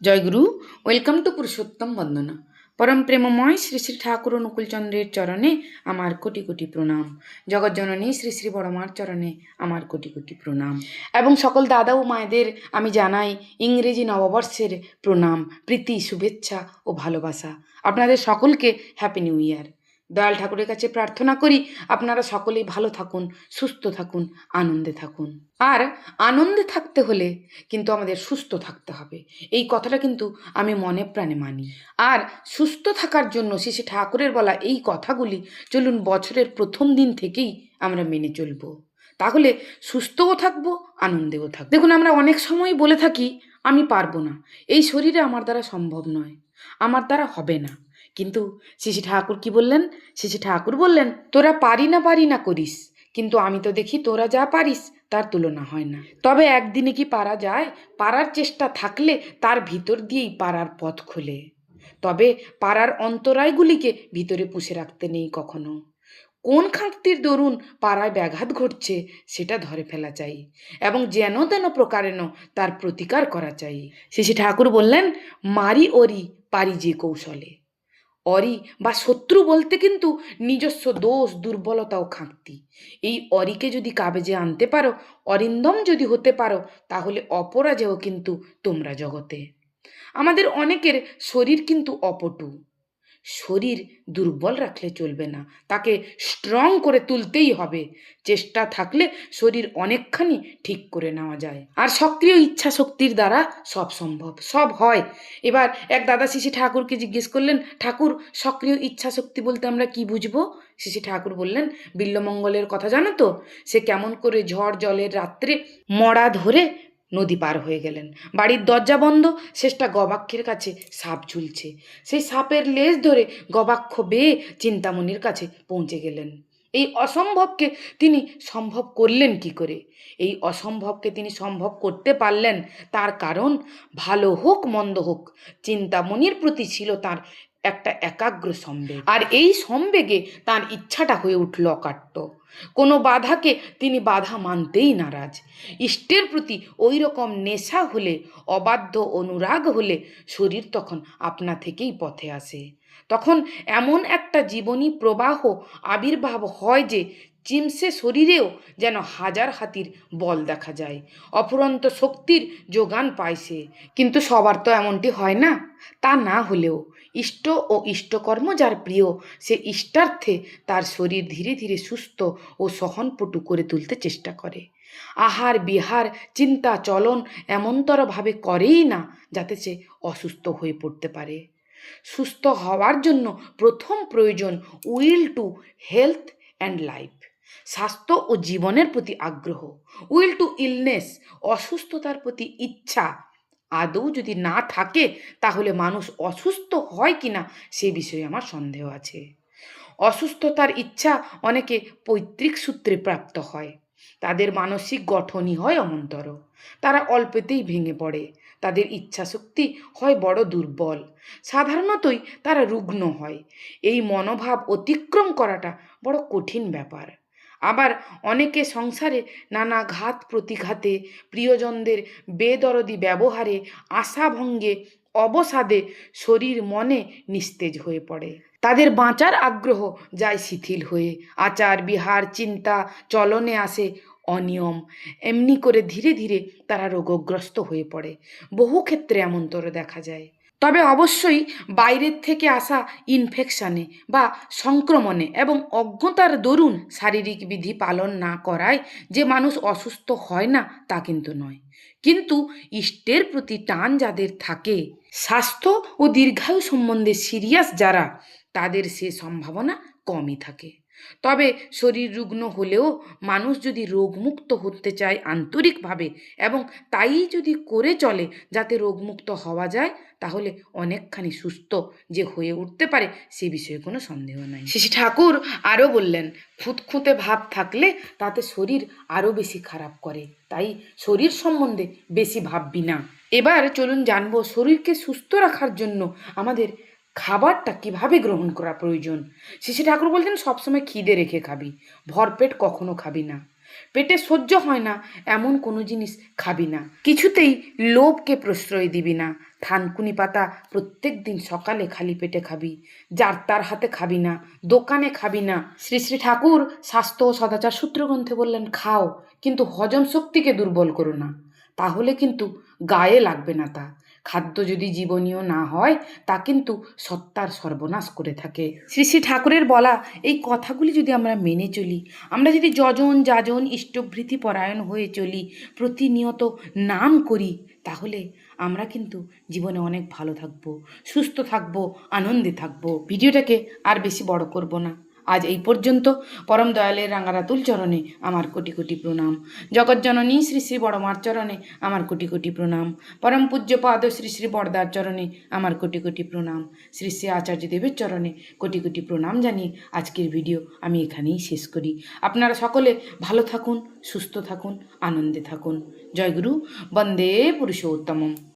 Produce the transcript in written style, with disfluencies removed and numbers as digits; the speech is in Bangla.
জয়গুরু। ওয়েলকাম টু পুরুষোত্তম বন্দনা। পরম প্রেমময় শ্রী শ্রী ঠাকুর অনুকূলচন্দ্রের চরণে আমার কোটি কোটি প্রণাম। জগজ্জননী শ্রী শ্রী বড়মার চরণে আমার কোটি কোটি প্রণাম। এবং সকল দাদা ও মায়েদের আমি জানাই ইংরেজি নববর্ষের প্রণাম, প্রীতি, শুভেচ্ছা ও ভালোবাসা। আপনাদের সকলকে হ্যাপি নিউ ইয়ার। দয়াল ঠাকুরের কাছে প্রার্থনা করি আপনারা সকলেই ভালো থাকুন, সুস্থ থাকুন, আনন্দে থাকুন। আর আনন্দে থাকতে হলে কিন্তু আমাদের সুস্থ থাকতে হবে, এই কথাটা কিন্তু আমি মনে প্রাণে মানি। আর সুস্থ থাকার জন্য শ্রী ঠাকুরের বলা এই কথাগুলি চলুন বছরের প্রথম দিন থেকেই আমরা মেনে চলবো। তাহলে সুস্থও থাকবো, আনন্দেও থাকবো। দেখুন, আমরা অনেক সময় বলে থাকি আমি পারবো না, এই শরীরে আমার দ্বারা সম্ভব নয়, আমার দ্বারা হবে না। কিন্তু শ্রী ঠাকুর কি বললেন? শ্রী ঠাকুর বললেন, তোরা পারি না করিস, কিন্তু আমি তো দেখি তোরা যা পারিস তার তুলনা হয় না। তবে একদিনে কি পারা যায়? পারার চেষ্টা থাকলে তার ভিতর দিয়েই পারার পথ খোলে। তবে পারার অন্তরায়গুলিকে ভিতরে পুষে রাখতে নেই কখনো। কোন খাঁকতির দরুন পাড়ায় ব্যাঘাত ঘটছে সেটা ধরে ফেলা চাই এবং যেন তেন প্রকারেণ তার প্রতিকার করা চাই। শ্রী ঠাকুর বললেন, মারি ওরি পারি যে কৌশলে। অরি বা শত্রু বলতে কিন্তু নিজস্ব দোষ, দুর্বলতা ও খাঁকতি। এই অরিকে যদি কাবেজে আনতে পারো, অরিন্দম যদি হতে পারো, তাহলে অপরাজেয় কিন্তু তোমরা জগতে। আমাদের অনেকের শরীর কিন্তু অপটু। শরীর দুর্বল রাখলে চলবে না, তাকে স্ট্রং করে তুলতেই হবে। চেষ্টা থাকলে শরীর অনেকখানি ঠিক করে নেওয়া যায়। আর সক্রিয় ইচ্ছা শক্তির দ্বারা সব সম্ভব, সব হয়। এবার এক দাদা শ্রী ঠাকুরকে জিজ্ঞেস করলেন, ঠাকুর সক্রিয় ইচ্ছা শক্তি বলতে আমরা কি বুঝবো? শ্রী ঠাকুর বললেন, বিল্বমঙ্গলের কথা জানো তো? সে কেমন করে ঝড় জলের রাত্রে মড়া ধরে নদী পার হয়ে গেলেন। বাড়ির দরজা বন্ধ, শেষটা গবাক্ষের কাছে সাপ ঝুলছে, সেই সাপের লেজ ধরে গবাক্ষ বেয়ে চিন্তামণির কাছে পৌঁছে গেলেন। এই অসম্ভবকে তিনি সম্ভব করলেন কি করে? এই অসম্ভবকে তিনি সম্ভব করতে পারলেন তার কারণ, ভালো হোক মন্দ হোক, চিন্তামণির প্রতি ছিল তার একটা একাগ্র সম্বেগ। আর এই সম্বেগে তার ইচ্ছাটা হয়ে উঠল অকাট্য। কোনো বাধাকে তিনি বাধা মানতেই নারাজ। ইষ্টের প্রতি ওই রকম নেশা হলে, অবাধ্য অনুরাগ হলে শরীর তখন আপনা থেকেই পথে আসে। তখন এমন একটা জীবনী প্রবাহ আবির্ভাব হয় যে চিমসে শরীরেও যেন হাজার হাতির বল দেখা যায়, অফুরন্ত শক্তির যোগান পায় সে। কিন্তু সবার তো এমনটি হয় না। তা না হলেও ইষ্ট ও ইষ্টকর্ম যার প্রিয়, সে ইষ্টার্থে তার শরীর ধীরে ধীরে সুস্থ ও সহনপটু করে তুলতে চেষ্টা করে। আহার বিহার চিন্তা চলন এমনতরভাবে করেই না যাতে সে অসুস্থ হয়ে পড়তে পারে। সুস্থ হওয়ার জন্য প্রথম প্রয়োজন will to health and life, স্বাস্থ্য ও জীবনের প্রতি আগ্রহ। উইল টু ইলনেস, অসুস্থতার প্রতি ইচ্ছা আদৌ যদি না থাকে তাহলে মানুষ অসুস্থ হয় কিনা সে বিষয়ে আমার সন্দেহ আছে। অসুস্থতার ইচ্ছা অনেকে পৈতৃক সূত্রে প্রাপ্ত হয়, তাদের মানসিক গঠনই হয় অমন্তর। তারা অল্পেতেই ভেঙে পড়ে, তাদের ইচ্ছা শক্তি হয় বড় দুর্বল, সাধারণতই তারা রুগ্ন হয়। এই মনোভাব অতিক্রম করাটা বড় কঠিন ব্যাপার। আবার অনেকে সংসারে নানা ঘাত প্রতিঘাতে, প্রিয়জনদের বেদরদি ব্যবহারে, আশাভঙ্গে, অবসাদে শরীর মনে নিস্তেজ হয়ে পড়ে। তাদের বাঁচার আগ্রহ যায় শিথিল হয়ে, আচার বিহার চিন্তা চলনে আসে অনিয়ম। এমনি করে ধীরে ধীরে তারা রোগগ্রস্ত হয়ে পড়ে। বহু ক্ষেত্রে এমনতর দেখা যায়। তবে অবশ্যই বাইরের থেকে আসা ইনফেকশানে বা সংক্রমণে এবং অজ্ঞতার দরুন শারীরিক বিধি পালন না করায় যে মানুষ অসুস্থ হয় না তা কিন্তু নয়। কিন্তু ইষ্টের প্রতি টান যাদের থাকে, স্বাস্থ্য ও দীর্ঘায়ু সম্বন্ধে সিরিয়াস যারা, তাদের সে সম্ভাবনা কমই থাকে। তবে শরীর রুগ্ন হলেও মানুষ যদি রোগমুক্ত হতে চায় আন্তরিকভাবে এবং তাই যদি করে চলে যাতে রোগমুক্ত হওয়া যায়, তাহলে অনেকখানি সুস্থ যে হয়ে উঠতে পারে সে বিষয়ে কোনো সন্দেহ নাই। শ্রী ঠাকুর আরও বললেন, খুঁতখুঁতে ভাব থাকলে তাতে শরীর আরও বেশি খারাপ করে, তাই শরীর সম্বন্ধে বেশি ভাববি না। এবার চলুন জানবো শরীরকে সুস্থ রাখার জন্য আমাদের খাবারটা কিভাবে গ্রহণ করা প্রয়োজন। শ্রী ঠাকুর বলতেন, সবসময় খিদে রেখে খাবি, ভরপেট কখনো খাবি না। পেটে সহ্য হয় না এমন কোনো জিনিস খাবি না। কিছুতেই লোভকে প্রশ্রয় দিবি না, থানকুনি পাতা প্রত্যেক দিন সকালে খালি পেটে খাবি, যার তার হাতে খাবি না, দোকানে খাবি না। শ্রী শ্রী ঠাকুর স্বাস্থ্য ও সদাচার সূত্র গ্রন্থে বললেন খাও, কিন্তু হজম শক্তিকে দুর্বল করো না, তাহলে কিন্তু গায়ে লাগবে না তা। খাদ্য যদি জীবনীয় না হয় তা কিন্তু সত্তার সর্বনাশ করে থাকে। শ্রী শ্রী ঠাকুরের বলা এই কথাগুলি যদি আমরা মেনে চলি, আমরা যদি যজন যাজন ইষ্টভৃতি পরায়ণ হয়ে চলি, প্রতিনিয়ত নাম করি, তাহলে আমরা কিন্তু জীবনে অনেক ভালো থাকবো, সুস্থ থাকবো, আনন্দে থাকবো। ভিডিওটাকে আর বেশি বড় করব না, আজ এই পর্যন্ত। পরম দয়ালের রাঙারাতুল চরণে আমার কোটি কোটি প্রণাম। জগজ্জননী শ্রী শ্রী বড়মার চরণে আমার কোটি কোটি প্রণাম। পরম পূজ্যপাদ শ্রী শ্রী বড়দার চরণে আমার কোটি কোটি প্রণাম। শ্রী শ্রী আচার্য দেবের চরণে কোটি কোটি প্রণাম জানিয়ে আজকের ভিডিও আমি এখানেই শেষ করি। আপনারা সকলে ভালো থাকুন, সুস্থ থাকুন, আনন্দে থাকুন। জয় গুরু, বন্দে পুরুষোত্তমম।